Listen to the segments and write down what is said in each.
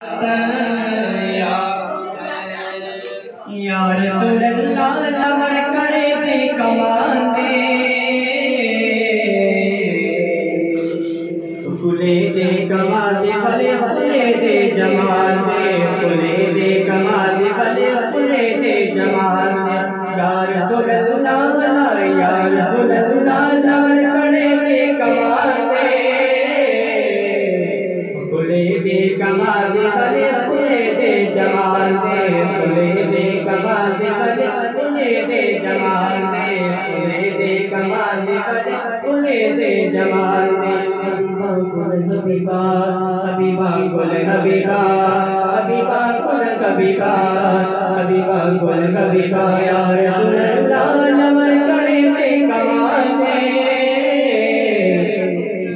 या रसूल अल्लाह नमर कड़े दे कमाल दे खुले दे कमाल दे भले खुले दे जमाल दे खुले दे कमाल दे भले खुले दे जमाल दे या रसूल अल्लाह या रसूल अल्लाह नमर कड़े दे कमाल दे खुले दे कमाल दे भले खुले दे जमाल दे खुले दे कमाल दे भले खुले दे जमाल दे खुले दे कमाल दे भले खुले दे जमाल दे हबीबा हबीबा गुल हबीबा हबीबा गुल हबीबा हबीबा गुल हबीबा या रसूल अल्लाह नमर कड़े दे कमाल दे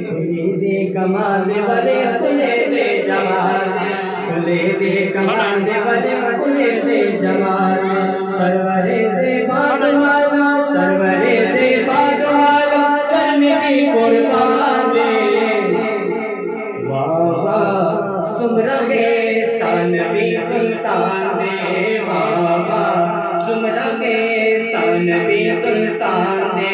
खुले दे कमाल दे भले खुले दे जमाल दे खुले दे कमाल दे भले खुले दे जमाल दे सरवरे से बागवाला सरवरे से बागवाला करने कुर्बान दे वाह वाह सुमरगे स्थानवी सुल्तान दे वाह वाह सुमरगे स्थानवी सुल्तान दे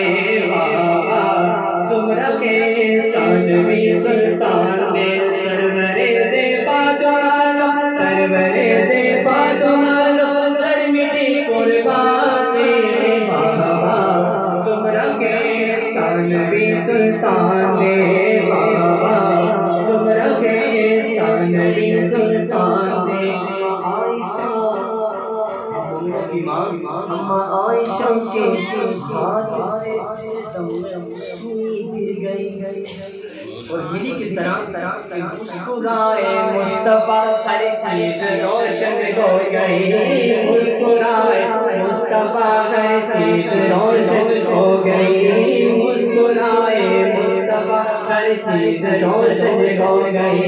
वाह वाह सुमरगे स्थानवी सुल्तान दे सरवरे से बागवाला सरवरे से बागवाला शर्मिली कुर्बान दे वाह वाह सुमरगे स्थानवी सुल्तान दे वाह वाह सुमरगे स्थानवी सुल्तान दे आयशा की माँ अम्मा आयशा के हाथ से गिर गई और गिरी किस तरह मुस्कुराए मुस्तफा हर चीज रोशन हो गई मुस्कुराए मुस्तफा हर चीज रोशन हो गई मुस्कुराए मुस्तफा हर चीज रोशन हो गई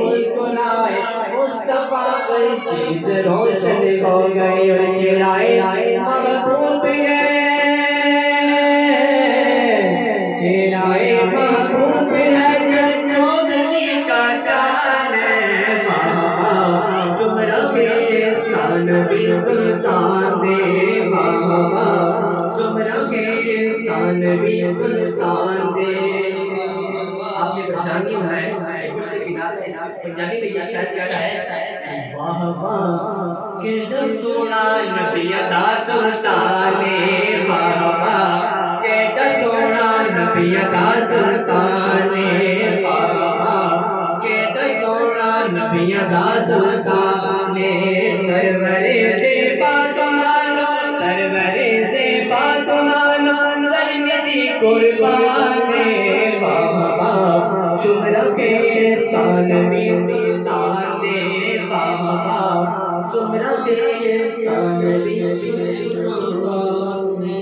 मुस्कुराए मुस्तफा हर चीज रोशन हो गई और चिराए महबूब है चिराए महबूब है चौधरी का चान सुमरगे स्थानवी सुल्तान दे सुमरगे स्थानवी सुल्तान दे। आपने परेशानी है पंजाबी में ये शायद क्या है वाह वाह कि सोना नबी अदा सुल्तान वाह वाह के सोना नबी अदा सुल्तान वाह वाह के सोना नबी अदा सुल्तान सरवरे से बात मानो सरवरे से बात मानो सरमदी कुर्बान वाह वाह सुमरगे स्थानवी सुल्तान दे वाह वाह सुमरगे स्थानवी सुल्तान दे।